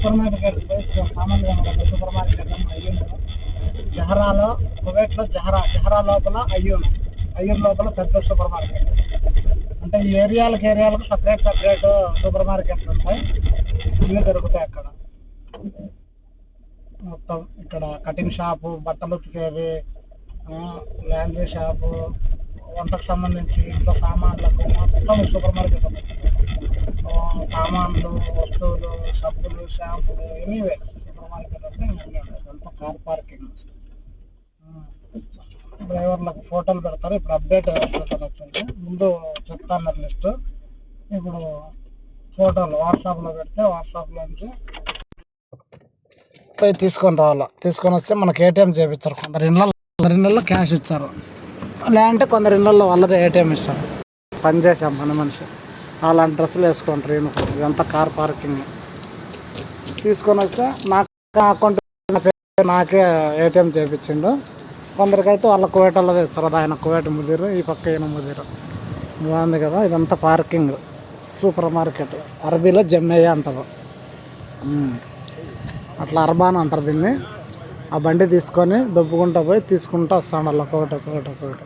Super market సామాన్లుగా super market అయ్యూన్ జహరాలో కువైట్లో Jahra లోపల అయ్యూన్ లోపల పెద్ద సూపర్ మార్కెట్. అంటే ఈ ఏరియాలకు సపరేట్ సూపర్ మార్కెట్లు ఉంటాయి. ఇల్లు దొరుకుతాయి అక్కడ. మొత్తం ఇక్కడ కటింగ్ షాపు, బట్టలు ఉతికేవి, లాండ్రీ షాపు, వంటకు సంబంధించి ఇంట్లో సామాన్లకు మొత్తం సూపర్ మార్కెట్ ఉంది. సామాన్లు, వస్తువులు, సబ్బులు, షాంపులు ఎనీవే సూపర్ మార్కెట్ అంటే ఇవన్నీ ఉంటాయి. అంతా కార్ పార్కింగ్. డ్రైవర్లకు ఫోటోలు పెడతారు. ఇప్పుడు అప్డేట్ వచ్చింది. ముందు చెప్తాను లిస్ట్. ఇప్పుడు ఫోటోలు వాట్సాప్లో పెడితే వాట్సాప్లోంచి పోయి తీసుకొని రావాలి. తీసుకొని వస్తే మనకి ఏటీఎం చేయించారు. కొందరు ఇళ్ళల్లో క్యాష్ ఇచ్చారు, లేదంటే కొందరు ఇళ్ళల్లో వాళ్ళదే ఏటీఎం ఇస్తారు. పనిచేసాం పని మనిషి అలాంటి డ్రెస్సులు వేసుకుంటారు, యూనిఫామ్. ఇదంతా కార్ పార్కింగ్. తీసుకొని వస్తే నాకు అకౌంట్ నాకే ఏటీఎం చేయించిండు. కొందరికైతే వాళ్ళ కువైట్ వాళ్ళదే ఇస్తారు. ఆయన కువైట్ ముదీరు, ఈ పక్క ఈయన ముదీరు. బాగుంది కదా. ఇదంతా పార్కింగ్ సూపర్ మార్కెట్. అరబీలో జమ్మయ్య అంటారు, అట్లా అర్బాన్ అంటారు దీన్ని. ఆ బండి తీసుకొని దొబ్బుకుంటూ పోయి తీసుకుంటూ వస్తాను వాళ్ళు ఒక్కొక్కటి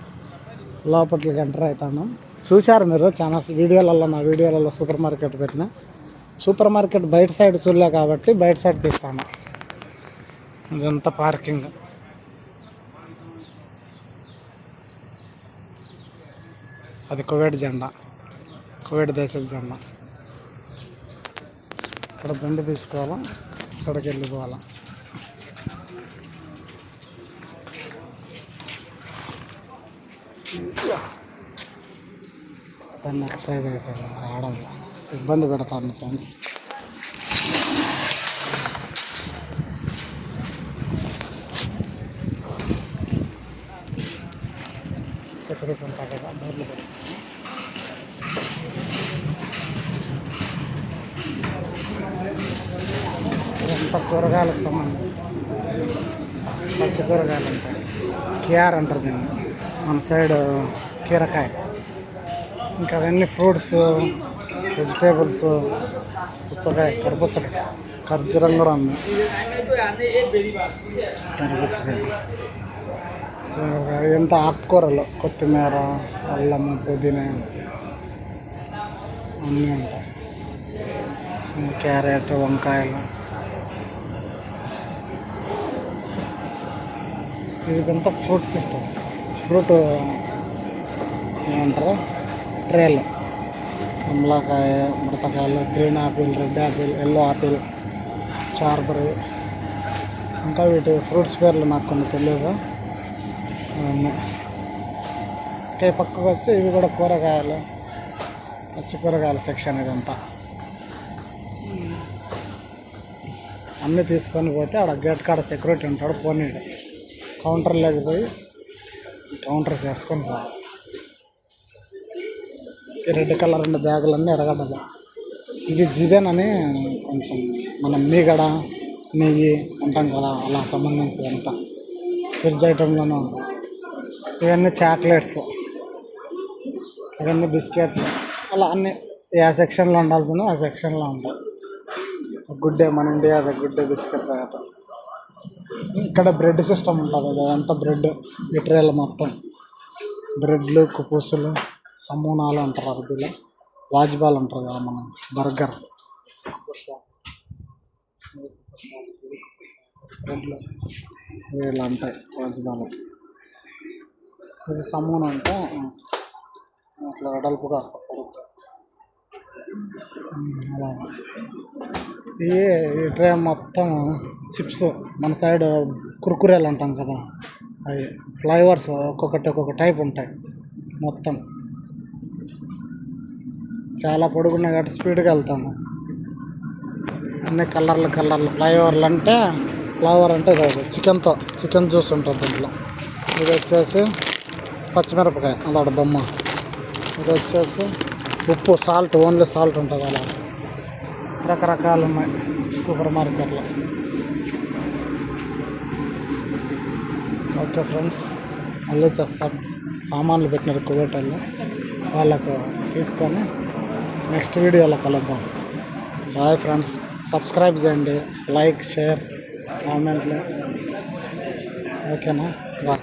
లోపలికి ఎంటర్ అవుతాను. చూశారు మీరు చాలా వీడియోలలో, నా వీడియోలలో సూపర్ మార్కెట్ పెట్టిన. సూపర్ మార్కెట్ బయట సైడ్ చూడలే కాబట్టి బయట సైడ్ తీస్తాను. ఇదంతా పార్కింగ్. అది కువైట్ జెండా, కువైట్ దేశం జెండా. ఇక్కడ బండి తీసుకోవాలా, ఇక్కడికి వెళ్ళిపోవాలా. దాన్ని ఎక్సర్సైజ్ అయిపోయింది రావడంలో ఇబ్బంది పెడతాను ఫ్రెండ్స్. సెక్యూరిటీ ఉంటాయి కదా, డోర్లు పెడతాను. ఇదంతా కూరగాయలకు సంబంధించి పచ్చి కూరగాయలు ఉంటాయి. కియార్ అంటారు దీన్ని, మన సైడ్ కీరకాయ. ఇంకా అవన్నీ ఫ్రూట్స్, వెజిటేబుల్స్, పుచ్చకాయ, కరుపుచ్చకాయ, ఖర్జూరం కూడా ఉంది. కరుపుచ్చకాయ, ఎంత ఆకుకూరలు, కొత్తిమీర, అల్లము, పుదీనా అన్నీ ఉంటాయి. క్యారెట్, వంకాయలు. ఇదంతా ఫ్రూట్ సిస్టమ్. ఫ్రూట్ ఏమంటారు, ట్రేలు. కమలాకాయ, మిడతకాయలు, green apple, red apple, yellow apple, చార్బరీ. ఇంకా వీటి ఫ్రూట్స్ పేర్లు నాకు కొన్ని తెలియదు. ఇంకా పక్కకు వచ్చి ఇవి కూడా కూరగాయలు, పచ్చి కూరగాయల సెక్షన్. ఇదంతా అన్నీ తీసుకొని పోతే ఆడ గేట్ కాడ సెక్యూరిటీ ఉంటాడు, పోనీడు. కౌంటర్లోకి పోయి కౌంటర్ చేసుకొని పోవాలి. ఈ రెడ్ కలర్ ఉన్న బ్యాగులన్నీ ఎర్రగడ్డలు. ఇది జిబెన్ అని కొంచెం మనం మీగడ, నెయ్యి ఉంటాం కదా, అలా సంబంధించినంతా ఫ్రిడ్జ్ ఐటెంలోనే ఉంటాయి. ఇవన్నీ చాక్లెట్స్, ఇవన్నీ బిస్కెట్లు, అలా అన్నీ ఏ సెక్షన్లో ఉండాల్సిందో ఆ సెక్షన్లో ఉంటాయి. గుడ్డే, మన ఇండియాది గుడ్డే బిస్కెట్ ప్యాకెట్. ఇక్కడ బ్రెడ్ సిస్టమ్ ఉంటుంది. అదంతా బ్రెడ్ మెటీరియల్ మొత్తం బ్రెడ్లు, కుపూసులు, సమూనాలు అంటారు అరబీలో. వాజ్బాల్ అంటారు కదా మనం, బర్గర్, బ్రెడ్లు వీళ్ళు ఉంటాయి వాజ్బాలు. ఇది సమూన అంటే అట్లా వెడల్పుగా వస్తారు. అలా ఈ ట్రే మొత్తం చిప్స్, మన సైడ్ కుర్కురేలు అంటాం కదా, అవి ఫ్లేవర్స్ ఒక్కొక్క టైప్ ఉంటాయి. మొత్తం చాలా పొడుగున్నాయి కాబట్టి స్పీడ్గా వెళ్తాము. అన్ని కలర్లు ఫ్లేవర్లు అంటే ఫ్లేవర్ అంటే ఇది చికెన్ జ్యూస్ ఉంటుంది దీంట్లో. ఇది వచ్చేసి పచ్చిమిరపకాయ, అదొక బొమ్మ. ఇది వచ్చేసి ఉప్పు, సాల్ట్, ఓన్లీ సాల్ట్ ఉంటుంది. అలా రకరకాలు ఉన్నాయి సూపర్ మార్కెట్లో. ఓకే ఫ్రెండ్స్, మళ్ళీ చేస్తాను. సామాన్లు పెట్టినారు కువైట్ వాళ్ళకు తీసుకొని నెక్స్ట్ వీడియోలో కలుద్దాం. Bye friends. సబ్స్క్రైబ్ చేయండి, లైక్, షేర్, కామెంట్లు. ఓకేనా? బా.